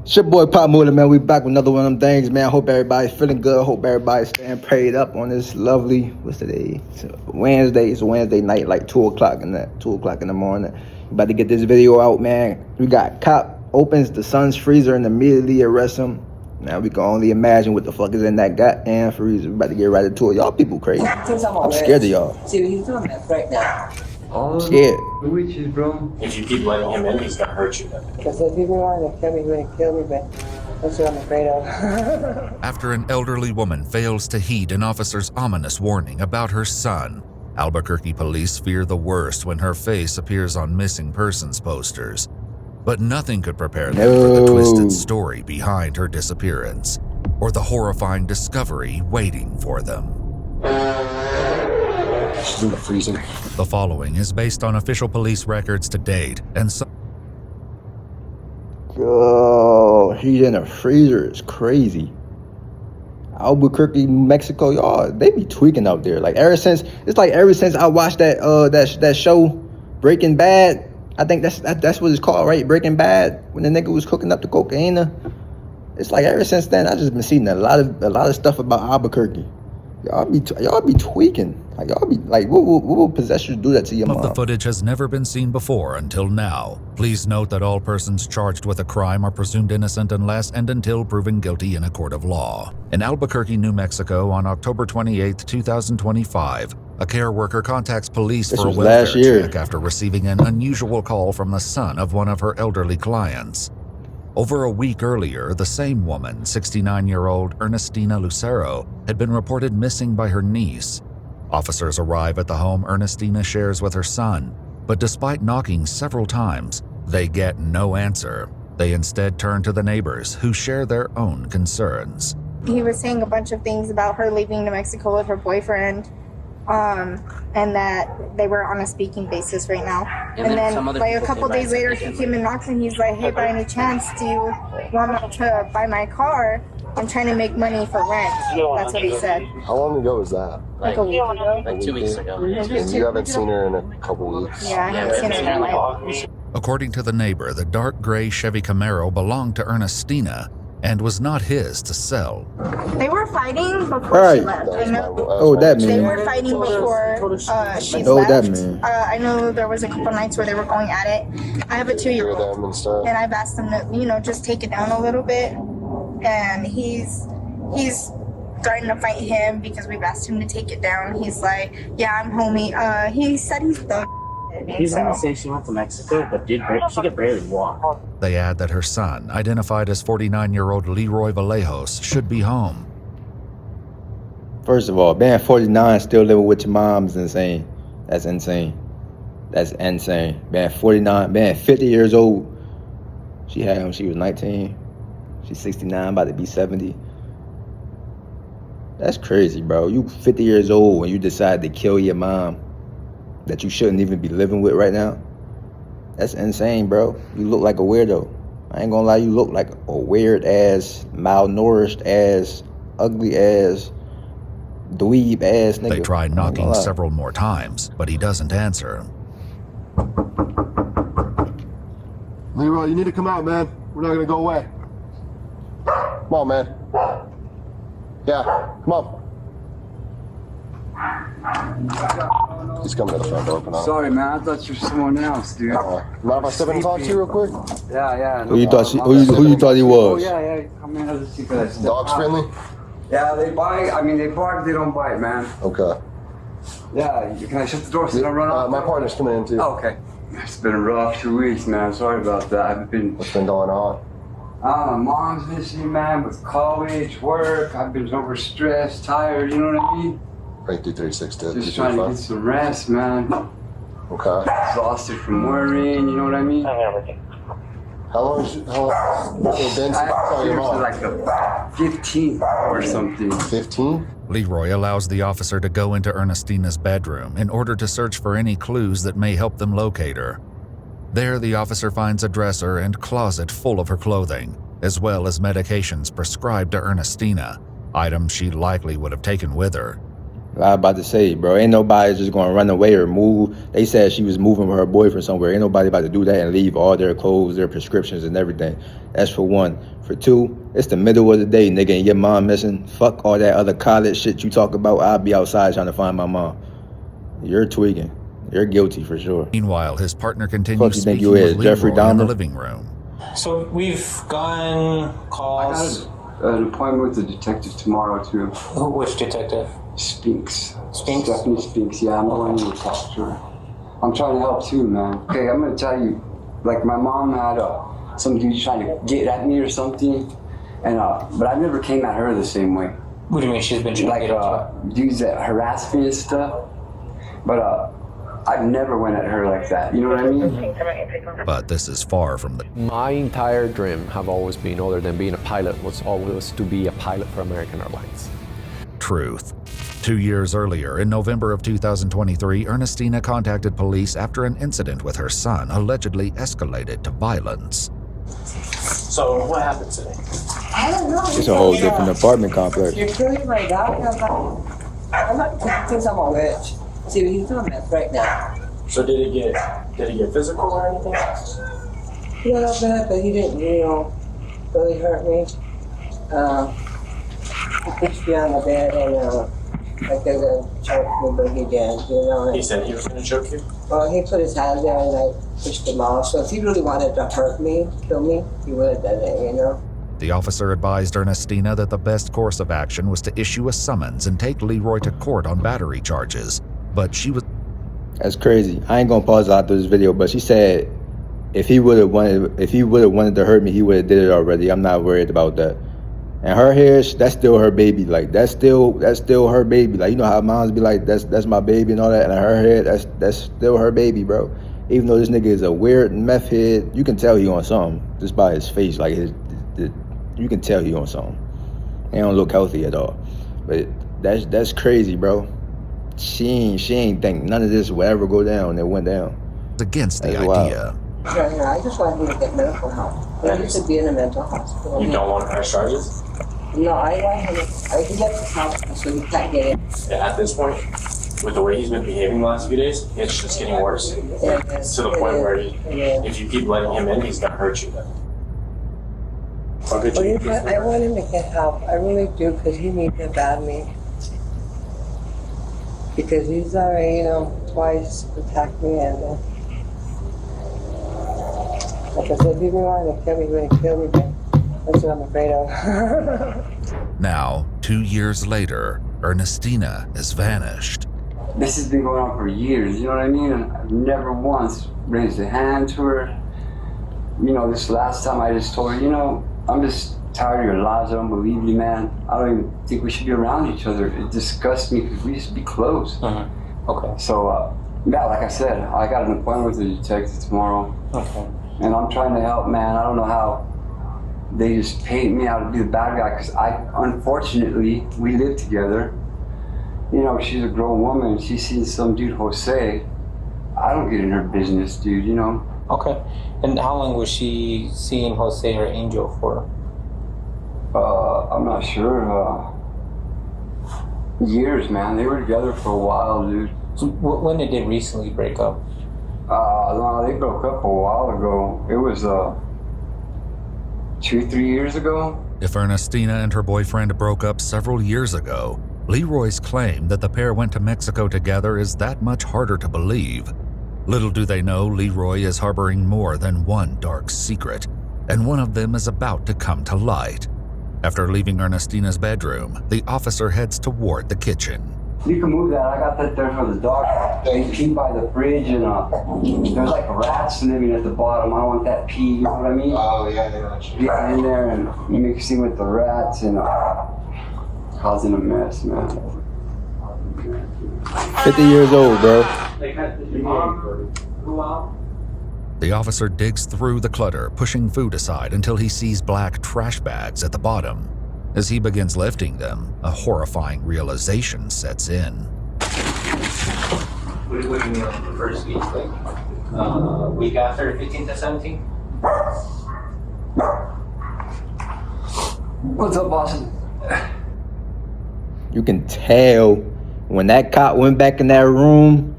It's your boy Pop Moolah, man. We back with another one of them things, man. I hope everybody's feeling good. Hope everybody's staying prayed up on this lovely, what's today? It's Wednesday. It's a Wednesday night, like 2 o'clock in the morning. About to get this video out, man. We got cop opens the son's freezer and immediately arrests him. Now we can only imagine what the fuck is in that goddamn freezer. We about to get right into it. Y'all people crazy. I'm scared of y'all. See, he's doing that right now. I'm scared. The witches, bro. If you keep letting him in, he's gonna hurt you. Because if people want to kill me, he's going to kill me, but that's what I'm afraid of. After an elderly woman fails to heed an officer's ominous warning about her son, Albuquerque police fear the worst when her face appears on missing persons posters. But nothing could prepare them for the twisted story behind her disappearance, or the horrifying discovery waiting for them. She's in the freezer. The following is based on official police records to date, and Oh, he's in a freezer. It's crazy. Albuquerque, New Mexico, y'all, they be tweaking out there. Like ever since I watched that show, Breaking Bad. I think that's what it's called, right? Breaking Bad. When the nigga was cooking up the cocaine. It's like ever since then, I just been seeing a lot of stuff about Albuquerque. Y'all be tweaking. Like y'all be like, what will possessors do that to your mom? The footage has never been seen before until now. Please note that all persons charged with a crime are presumed innocent unless and until proven guilty in a court of law. In Albuquerque, New Mexico, on October 28, 2025, a care worker contacts police for a welfare check after receiving an unusual call from the son of one of her elderly clients. Over a week earlier, the same woman, 69-year-old Ernestina Lucero, had been reported missing by her niece. Officers arrive at the home Ernestina shares with her son, but despite knocking several times, they get no answer. They instead turn to the neighbors, who share their own concerns. He was saying a bunch of things about her leaving New Mexico with her boyfriend, and that they were on a speaking basis right now. And then like a couple days later, he came and knocked and he's like, hey, by any chance, do you want to buy my car? I'm trying to make money for rent. That's what he said. How long ago was that? Like a week ago. Like 2 weeks ago. And you haven't seen her in a couple weeks? Yeah, I haven't seen her in my life. According to the neighbor, the dark gray Chevy Camaro belonged to Ernestina and was not his to sell. They were fighting before she left. They were fighting before she left. That mean? I know there was a couple nights where they were going at it. I have a 2-year-old, and I've asked him to, just take it down a little bit. And he's starting to fight him because we've asked him to take it down. He's like, yeah, I'm homie. He said he's done. He's gonna say she went to Mexico, but she could barely walk. They add that her son, identified as 49-year-old Leroy Vallejos, should be home. First of all, being 49 still living with your mom is insane. That's insane. That's insane. Being 49, being 50 years old. She had him, she was 19. She's 69, about to be 70. That's crazy, bro. You 50 years old when you decide to kill your mom that you shouldn't even be living with right now. That's insane, bro. You look like a weirdo. I ain't gonna lie, you look like a weird ass, malnourished ass, ugly ass, dweeb ass nigga. They try knocking several more times, but he doesn't answer. Leroy, you need to come out, man. We're not gonna go away. Come on, man. Yeah, come on. He's coming to the front door. Open up. Sorry, man. I thought you were someone else, dude. Mind if I step in and talk to you real quick? Yeah. Who you thought he was? Oh, yeah. Come in. Let's see guys. Dogs friendly? Yeah, they bite. I mean, they bark. They don't bite, man. Okay. Yeah. Can I shut the door so I don't run off? My partner's coming in too. Oh, okay. It's been a rough 2 weeks, man. Sorry about that. What's been going on? My mom's missing, man, with college, work. I've been overstressed, tired, you know what I mean? Right through 360. Just trying to get some rest, man. Okay. Exhausted from worrying, you know what I mean? How long has it been since you saw your mom? Like the 15th or something. 15? Leroy allows the officer to go into Ernestina's bedroom in order to search for any clues that may help them locate her. There, the officer finds a dresser and closet full of her clothing, as well as medications prescribed to Ernestina, items she likely would have taken with her. I about to say, bro, ain't nobody just gonna run away or move. They said she was moving with her boyfriend somewhere. Ain't nobody about to do that and leave all their clothes, their prescriptions, and everything. That's for one. For two, it's the middle of the day, nigga, and your mom missing. Fuck all that other college shit you talk about. I'll be outside trying to find my mom. You're tweaking. You're guilty for sure. Meanwhile, his partner Fuck you continues think speaking you is, with Jeffrey Leroy in the Dahmer? living room. So we've gotten calls. I got an appointment with the detective tomorrow too. Which detective? Spinks. Spinks? Stephanie Spinks, yeah, I'm the one who talked to her. I'm trying to help too, man. Okay, I'm gonna tell you, like my mom had some dude trying to get at me or something, and but I never came at her the same way. What do you mean she's been trying Like to get at you? dudes that harass me and stuff, but I've never went at her like that, you know what I mean? But this is far from the My entire dream have always been, other than being a pilot, was always to be a pilot for American Airlines. truth. 2 years earlier, in November of 2023, Ernestina contacted police after an incident with her son allegedly escalated to violence. So what happened today? I don't know. It's a whole different apartment complex. You're killing my dog. I'm not because I'm a witch. See, he's doing meth right now. So did he get physical or anything? A little bit, but he didn't, really hurt me. He pushed me on the bed and like they're gonna choke me boogie down, and He said he was gonna choke you? well, he put his hand there and I pushed him off. So if he really wanted to hurt me, kill me, he would have done it, The officer advised Ernestina that the best course of action was to issue a summons and take Leroy to court on battery charges. But she was That's crazy. I ain't gonna pause out through this video, but she said if he would have wanted to hurt me, he would have did it already. I'm not worried about that. And her hair, that's still her baby. Like that's still her baby. Like you know how moms be like, that's my baby and all that. And her hair, that's still her baby, bro. Even though this nigga is a weird meth head, you can tell he on something just by his face. Like you can tell he on something. He don't look healthy at all. But that's crazy, bro. She ain't think none of this will ever go down. It went down. against the That's wild. idea. I just want him to get medical help. He needs to be in a mental hospital. You don't want to press charges? No, I want him to, he gets his help so he can't get in. At this point, with the way he's been behaving the last few days, it's just getting worse. It's to the point where if you keep letting him in, he's gonna hurt you. I'll get you. I want him to get help. I really do, because he needs it badly. Because he's already, twice attacked me, and like I said, if he wanted to kill me, he's going to kill me. That's what I'm afraid of. Now, 2 years later, Ernestina has vanished. This has been going on for years, you know what I mean? And I've never once raised a hand to her. This last time I just told her, I'm just tired of your lies. I don't believe you, man. I don't even think we should be around each other. It disgusts me because we used to be close. Okay. So, yeah, like I said, I got an appointment with the detective tomorrow. Okay. And I'm trying to help, man. I don't know how they just paint me out to be the bad guy because unfortunately, we live together. She's a grown woman. She's seen some dude, Jose. I don't get in her business, dude, Okay. And how long was she seeing Jose or Angel for? I'm not sure. Years, man. They were together for a while, dude. So when did they recently break up? No, they broke up a while ago. It was 2-3 years ago. If Ernestina and her boyfriend broke up several years ago, Leroy's claim that the pair went to Mexico together is that much harder to believe. Little do they know Leroy is harboring more than one dark secret, and one of them is about to come to light. After leaving Ernestina's bedroom, the officer heads toward the kitchen. You can move that. I got that there for the dog. They pee by the fridge, and there's like rats living at the bottom. I don't want that pee, you know what I mean? Oh, yeah. Get in there and mixing with the rats and causing a mess, man. 50 years old, bro. The officer digs through the clutter, pushing food aside until he sees black trash bags at the bottom. As he begins lifting them, a horrifying realization sets in. What do you mean on the first week? Like, week after 15 to 17? What's up, boss? You can tell When that cop went back in that room,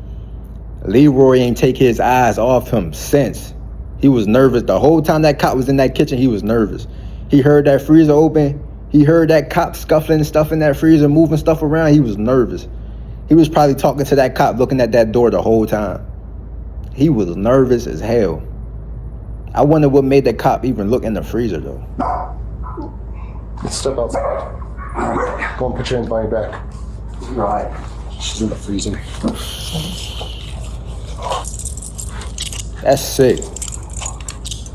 Leroy ain't take his eyes off him since. He was nervous. The whole time that cop was in that kitchen, he was nervous. He heard that freezer open. He heard that cop scuffling stuff in that freezer, moving stuff around. He was nervous. He was probably talking to that cop, looking at that door the whole time. He was nervous as hell. I wonder what made that cop even look in the freezer, though. Let's step outside. Go and put your hands behind your back. Right. She's in the freezing. That's sick.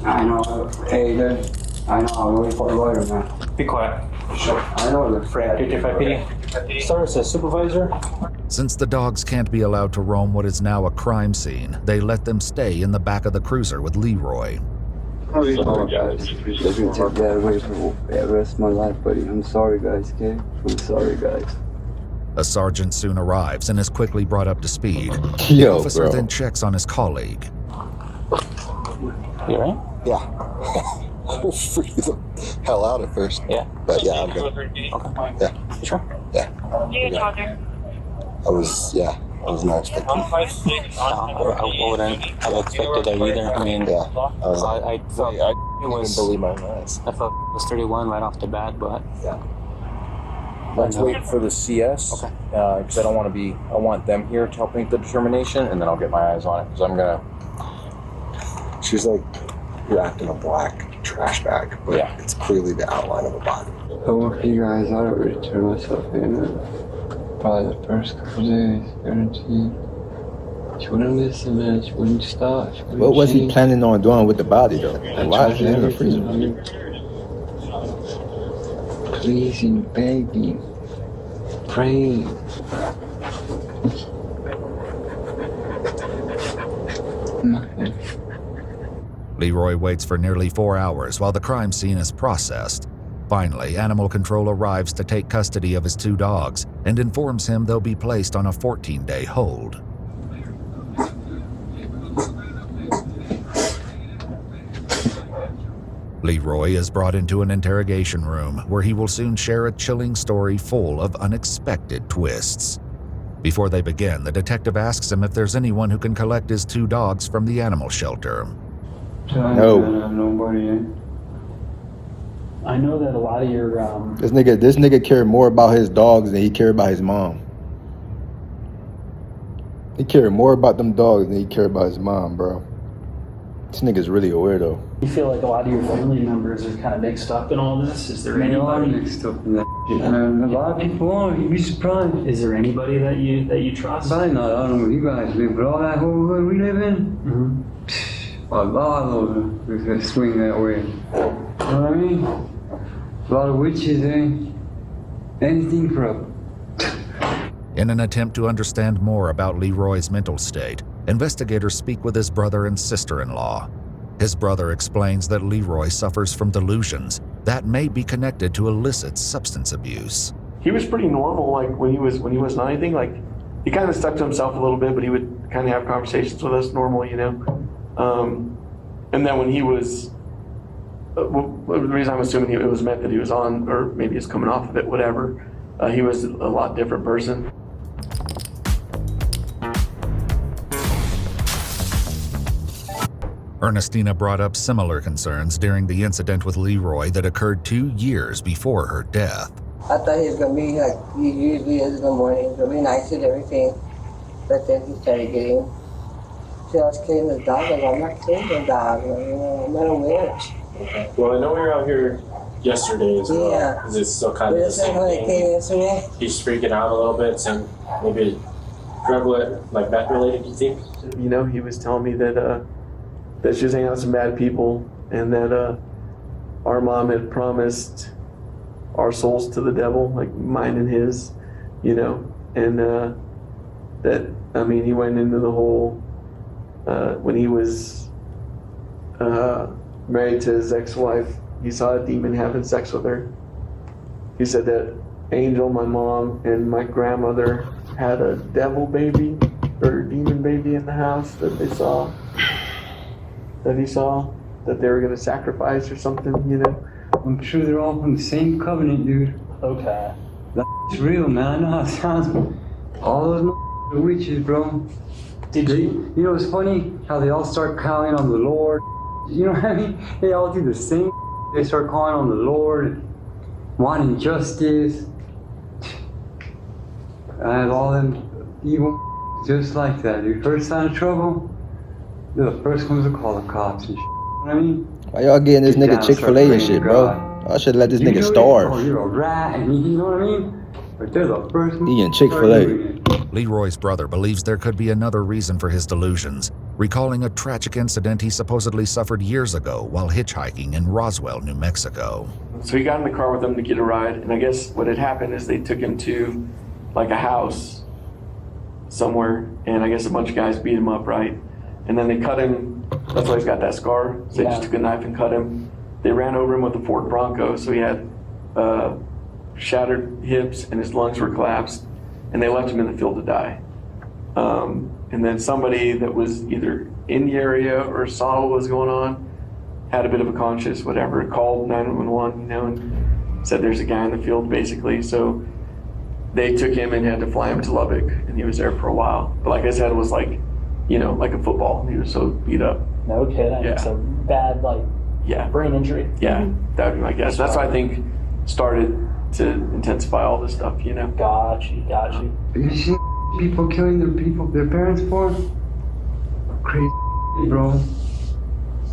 I know. Hey, dude. I know. I'm waiting for a lawyer, man. Be quiet. Sure. I know the Fred. 55 PD. Stars as supervisor. Since the dogs can't be allowed to roam what is now a crime scene, they let them stay in the back of the cruiser with Leroy. Oh, guys. They're gonna take that away for the rest of my life, buddy. I'm sorry, guys, okay? I'm sorry, guys. A sergeant soon arrives and is quickly brought up to speed. The Yo, officer bro. then checks on his colleague. You alright? Yeah. Freak the hell out at first. Yeah. But yeah, I'm good. Okay. Yeah. You sure? Yeah. I was not expecting. I wouldn't have expected that either. I mean, Yeah. I felt I it was. didn't believe my eyes. I felt it was 31 right off the bat, but Let's wait for the CS. Okay. Because I don't want to be. I want them here to help make the determination, and then I'll get my eyes on it. Because I'm gonna. She's like wrapped in a black trash bag, but Yeah. it's clearly the outline of a body. I work for you guys. I don't really turn myself in. Probably the first couple days, guaranteed. She wouldn't listen, man. She wouldn't stop. She wouldn't What was he change. planning on doing with the body, though? I And why is tried it in the everything, freezer? man. Pleasing, begging, praying. Nothing. Leroy waits for nearly 4 hours while the crime scene is processed. Finally, Animal Control arrives to take custody of his 2 dogs and informs him they'll be placed on a 14-day hold. Leroy is brought into an interrogation room where he will soon share a chilling story full of unexpected twists. Before they begin, the detective asks him if there's anyone who can collect his 2 dogs from the animal shelter. No. Nobody. I know that a lot of your This nigga cared more about his dogs than he cared about his mom. He cared more about them dogs than he cared about his mom, bro. This nigga's really a weirdo. you feel like a lot of your family members are kind of mixed up in all this. Is there They are anybody? mixed up in that shit, man. A lot of people are. You'd be surprised. Is there anybody that you trust? Probably not. I don't know where you guys live, but all that whole hood we live in, a lot of those swing that way. You know what I mean? A lot of witches, anything for up. In an attempt to understand more about Leroy's mental state, investigators speak with his brother and sister-in-law. His brother explains that Leroy suffers from delusions that may be connected to illicit substance abuse. He was pretty normal, like when he was not anything. Like he kind of stuck to himself a little bit, but he would kind of have conversations with us normal, you know. And then when he was, the reason I'm assuming it was meth that he was on, or maybe he's coming off of it, whatever. He was a lot different person. Ernestina brought up similar concerns during the incident with Leroy that occurred 2 years before her death. I thought he was going to be like he usually is in the morning, he was going to be nice and everything. But then he started getting, see, I was killing the dog, like, I'm not killing the dog, you know, I'm not a witch. Well, I know we were out here yesterday as well. Yeah. Is it still kind of But the that's not same how it thing? came yesterday. He's freaking out a little bit, saying maybe drug like meth related, you think? You know, he was telling me that that she was hanging out with some bad people, and that our mom had promised our souls to the devil, like mine and his, you know, and that, I mean, he went into the whole, when he was married to his ex-wife, he saw a demon having sex with her. He said that Angel, my mom, and my grandmother had a devil baby, or demon baby in the house that they saw. That he saw that they were going to sacrifice or something, you know. I'm sure they're all from the same covenant, dude. Okay. It's real, man. I know how it sounds. All those are witches, bro. You know, it's funny how they all start calling on the Lord. You know what I mean? They all do the same. They start calling on the Lord, wanting justice. I have all them evil just like that, dude. First sign of trouble, they're the first ones to call the cops and shit. You know what I mean? Why y'all getting this Get nigga down, Chick-fil-A start and praying shit, to bro? God. I should let this You nigga know that? starve. Oh, you're a rat, and you know what I mean? But they're the first ones Eating to start Chick-fil-A. doing it. Leroy's brother believes there could be another reason for his delusions, recalling a tragic incident he supposedly suffered years ago while hitchhiking in Roswell, New Mexico. So he got in the car with them to get a ride, and I guess what had happened is they took him to like a house somewhere, and I guess a bunch of guys beat him up, right? And then they cut him. That's why he's got that scar. So they just took a knife and cut him. They ran over him with a Ford Bronco, so he had shattered hips and his lungs were collapsed, and they left him in the field to die. And then somebody that was either in the area or saw what was going on, had a bit of a conscience, whatever, called 911, you know, and said there's a guy in the field, basically. So they took him and had to fly him to Lubbock, and he was there for a while. But like I said, it was like, you know, like a football. He was so beat up. No kidding. Yeah. It's a bad, like, brain injury. Yeah, that would be my guess. That's what I think started to intensify all this stuff, you know? Got you. You see people killing their parents for? Crazy, bro.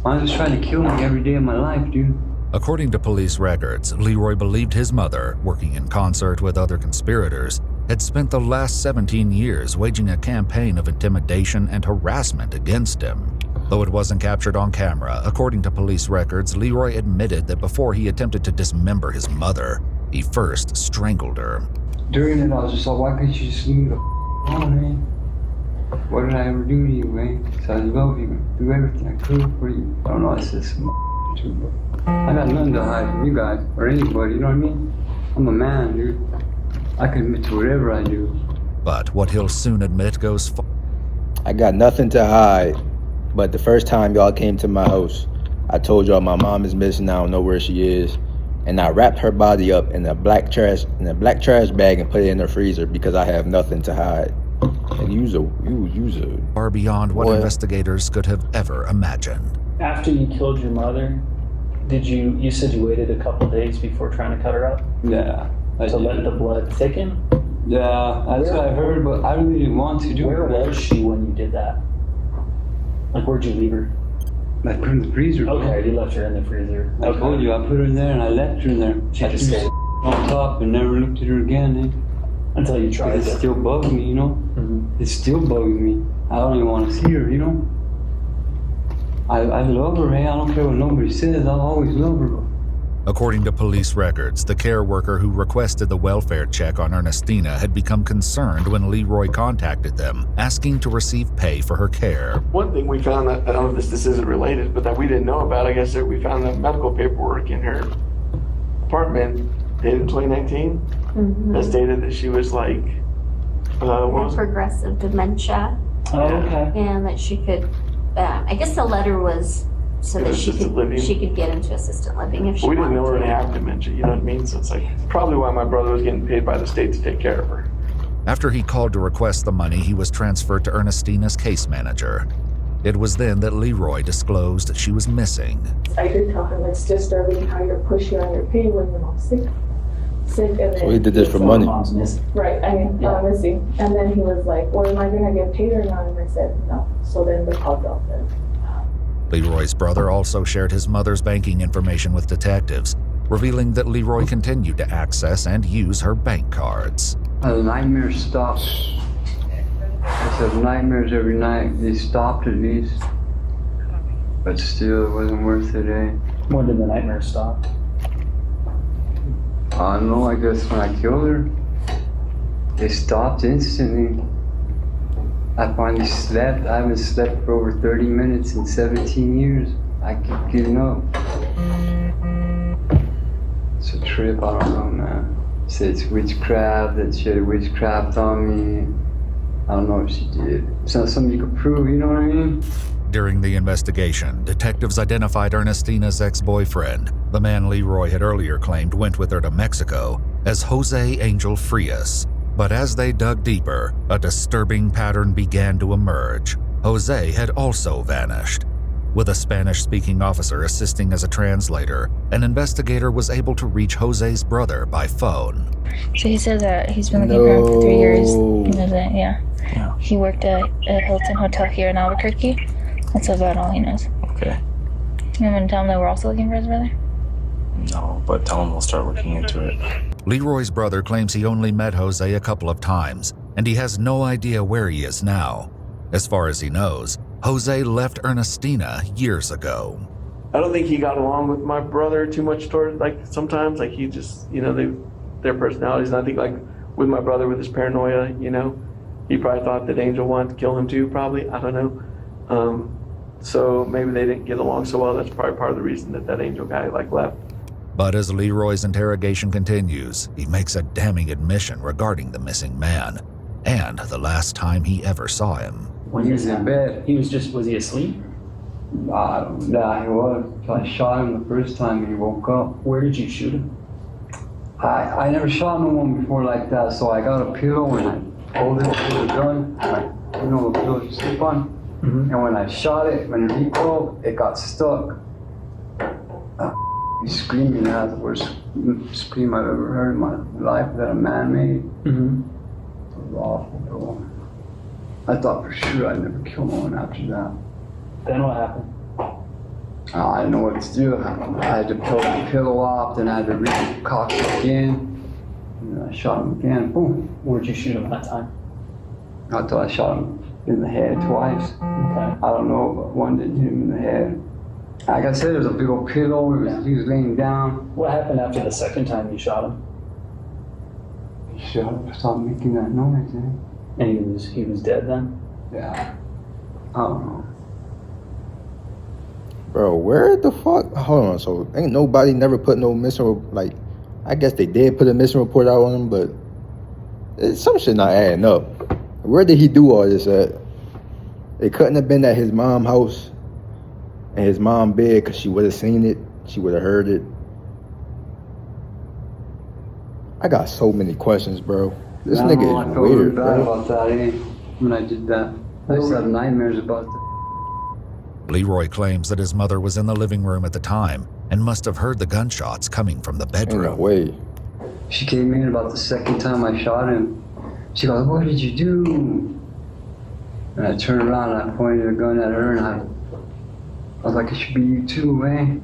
I was trying to kill me every day of my life, dude. According to police records, Leroy believed his mother, working in concert with other conspirators, had spent the last 17 years waging a campaign of intimidation and harassment against him. Though it wasn't captured on camera, according to police records, Leroy admitted that before he attempted to dismember his mother, he first strangled her. During it, I was just like, why can't you just leave me the alone, man? What did I ever do to you, man? So I love you, do everything I could for you. I don't know, it's just some too, but I got nothing to hide from you guys or anybody, you know what I mean? I'm a man, dude. I can admit to whatever I do. But what he'll soon admit goes far. I got nothing to hide. But the first time y'all came to my house, I told y'all my mom is missing. I don't know where she is. And I wrapped her body up in a black trash bag and put it in the freezer because I have nothing to hide. And you far beyond what investigators could have ever imagined. After you killed your mother, you said you waited a couple days before trying to cut her up? Yeah. To let the blood thicken? Yeah, that's what I heard, but I really didn't want to do it. Where was she when you did that? Like, where'd you leave her? I put her in the freezer. Okay, you left her in the freezer. I told you, I put her in there and I left her in there. She just stayed on top and never looked at her again, Until you tried it. It still bugs me, you know? Mm-hmm. It still bugs me. I don't even want to see her, you know? I love her, hey? I don't care what nobody says, I'll always love her. According to police records, the care worker who requested the welfare check on Ernestina had become concerned when Leroy contacted them, asking to receive pay for her care. One thing we found that, I don't know if this isn't related, but that we didn't know about, I guess, that we found the medical paperwork in her apartment dated in 2019 that stated that she was like, progressive dementia. Oh, okay. And that she could, I guess the letter was so that she could get into assisted living if she we wanted didn't know her to. to have dementia, you know what I mean? So it's like probably why my brother was getting paid by the state to take care of her. After he called to request the money, he was transferred to Ernestina's case manager. It was then that Leroy disclosed she was missing. I did tell him it's disturbing how you're pushing on your pain when your mom's sick. And then So he did this for money. Right, I'm missing. And then he was like, well, am I gonna get paid or not? And I said, no. So then the call dropped then. Leroy's brother also shared his mother's banking information with detectives, revealing that Leroy continued to access and use her bank cards. The nightmares stopped. I said nightmares every night. They stopped at least. But still, it wasn't worth it, eh? When did the nightmares stop? I don't know, I guess when I killed her, they stopped instantly. I finally slept. I haven't slept for over 30 minutes in 17 years. I keep getting up. It's a trip, I don't know, man. Say it's witchcraft, that she had witchcraft on me. I don't know if she did. It's not something you could prove, you know what I mean? During the investigation, detectives identified Ernestina's ex-boyfriend, the man Leroy had earlier claimed went with her to Mexico, as Jose Angel Frias. But as they dug deeper, a disturbing pattern began to emerge. Jose had also vanished. With a Spanish-speaking officer assisting as a translator, an investigator was able to reach Jose's brother by phone. So he says that he's been looking for him for 3 years. He knows that, yeah. He worked at a Hilton hotel here in Albuquerque. That's about all he knows. Okay. You want me to tell him that we're also looking for his brother? No, but tell him we'll start looking into it. Leroy's brother claims he only met Jose a couple of times, and he has no idea where he is now. As far as he knows, Jose left Ernestina years ago. I don't think he got along with my brother too much toward, like, sometimes, like, he just, you know, their personalities. And I think, like, with my brother, with his paranoia, you know, he probably thought that Angel wanted to kill him too, probably. I don't know. So maybe they didn't get along so well. That's probably part of the reason that Angel guy, like, left. But as Leroy's interrogation continues, he makes a damning admission regarding the missing man and the last time he ever saw him. When he was in bed. Was he asleep? Yeah, he was. I shot him the first time he woke up. Where did you shoot him? I never shot no one before like that, so I got a pillow and I pulled it with the gun. You know the pillow you sleep on? Mm-hmm. And when I shot it, when it recoiled, it got stuck. He's screaming. That's the worst scream I've ever heard in my life that a man made. Mm-hmm. It was awful, bro. I thought for sure I'd never kill no one after that. Then what happened? I didn't know what to do. I had to pull the pillow off, then I had to recock it again. And then I shot him again. Boom. Where'd you shoot him that time? I thought I shot him in the head twice. Okay. I don't know, but one didn't hit him in the head. Like I said, there was a big old pillow. He was laying down. What happened after the second time you shot him? He shut up, stopped making that noise, eh? And he was dead then? Yeah. I don't know. Bro, where the fuck? Hold on, so ain't nobody never put no missing, like, I guess they did put a missing report out on him, but some shit not adding up. Where did he do all this at? It couldn't have been at his mom's house and his mom bed, because she would have seen it. She would have heard it. I got so many questions, bro. This nigga is weird, bro. I felt really bad about that, eh? When I did that. I used to have nightmares about that. Leroy claims that his mother was in the living room at the time and must have heard the gunshots coming from the bedroom. Ain't no way. She came in about the second time I shot him. She goes, "What did you do?" And I turned around and I pointed a gun at her and I was like, "It should be you too, eh?"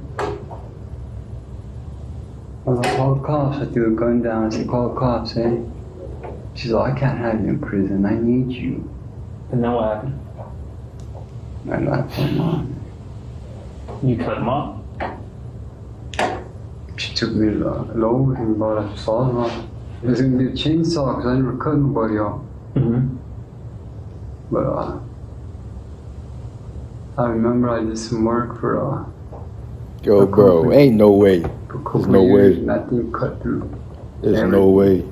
I was like, "Call the cops." I threw a gun down. I said, "Call the cops, eh?" She's like, "I can't have you in prison. I need you." And then what happened? I left him on. You cut him up? She took me to the Lowe's and bought a saw off. It was gonna be a chainsaw because I never cut nobody off. Mm-hmm. But I remember I did some work for Yo, bro, ain't no way. There's no way. And that thing cut through. There's no way.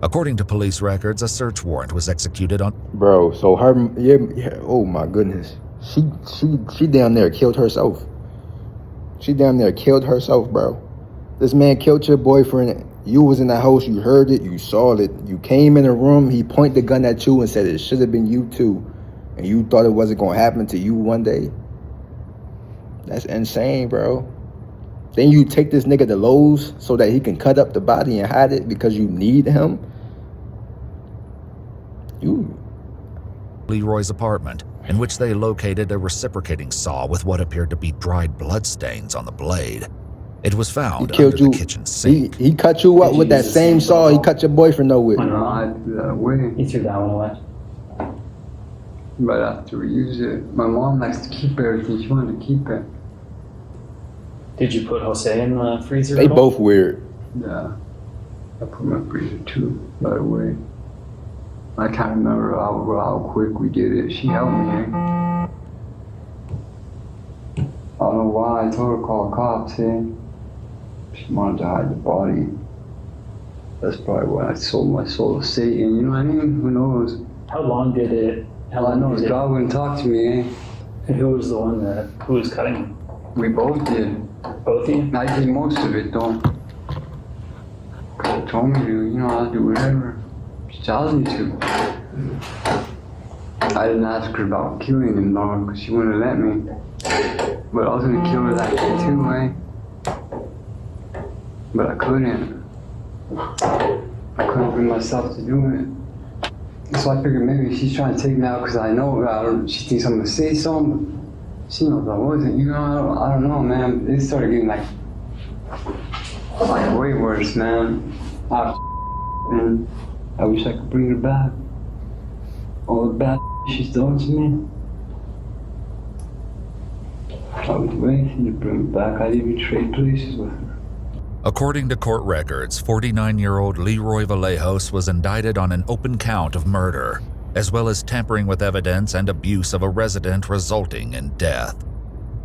According to police records, a search warrant was executed on... Bro, so her, yeah, oh my goodness. She down there killed herself. She down there killed herself, bro. This man killed your boyfriend. You was in the house, you heard it, you saw it. You came in the room, he pointed the gun at you and said it should have been you too. And you thought it wasn't gonna happen to you one day. That's insane, bro. Then you take this nigga to Lowe's so that he can cut up the body and hide it because you need him. Leroy's apartment, in which they located a reciprocating saw with what appeared to be dried bloodstains on the blade. It was found under the kitchen sink. He cut you up with that same saw he cut your boyfriend up with. No, I threw that away. He threw that one away. Right after we used it. My mom likes to keep everything. She wanted to keep it. Did you put Jose in the freezer? They both weird. Yeah. I put my freezer too, right away. I can't remember how quick we did it. She helped me, eh? I don't know why. I told her to call the cops, eh? She wanted to hide the body. That's probably why I sold my soul to Satan. You know what I mean? Who knows? How long did it? All I know is God wouldn't talk to me, eh? And who was the one who was cutting him? We both did. Both of you? I did most of it though. She told me to, you know, I'll do whatever. She tells me to. I didn't ask her about killing him though, because she wouldn't let me. But I was gonna kill her that day too, but I couldn't. I couldn't bring myself to do it. So I figured maybe she's trying to take me out because I know she thinks I'm gonna say something. She knows I wasn't. You know, I don't know, man. It started getting like way worse, man. And I wish I could bring her back. All the bad she's done to me. I would do anything to bring her back. I'd even trade places with her. According to court records, 49-year-old Leroy Vallejos was indicted on an open count of murder, as well as tampering with evidence and abuse of a resident resulting in death.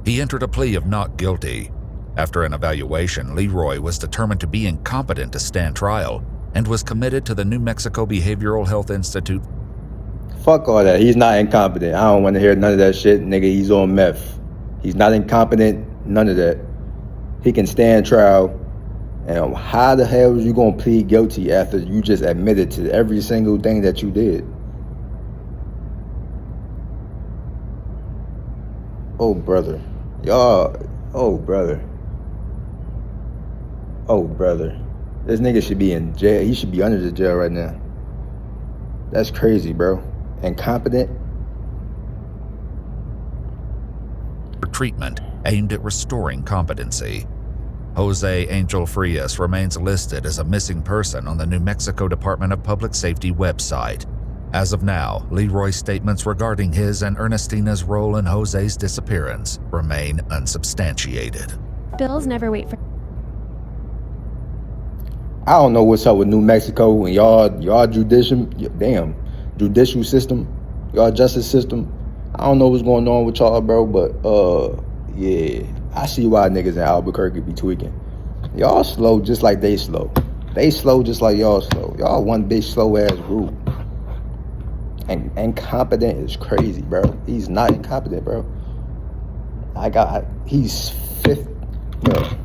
He entered a plea of not guilty. After an evaluation, Leroy was determined to be incompetent to stand trial and was committed to the New Mexico Behavioral Health Institute. Fuck all that. He's not incompetent. I don't want to hear none of that shit. Nigga, he's on meth. He's not incompetent. None of that. He can stand trial. And how the hell is you gonna plead guilty after you just admitted to every single thing that you did? Oh, brother. Y'all, oh, brother. Oh, brother. This nigga should be in jail. He should be under the jail right now. That's crazy, bro. Incompetent. For treatment aimed at restoring competency. Jose Angel Frias remains listed as a missing person on the New Mexico Department of Public Safety website. As of now, Leroy's statements regarding his and Ernestina's role in Jose's disappearance remain unsubstantiated. Bills never wait for... I don't know what's up with New Mexico and y'all judicial system, y'all justice system. I don't know what's going on with y'all, bro, but yeah, I see why niggas in Albuquerque be tweaking. Y'all slow just like they slow. They slow just like y'all slow. Y'all one big slow ass group. And incompetent is crazy, bro. He's not incompetent, bro. He's fifth. You know,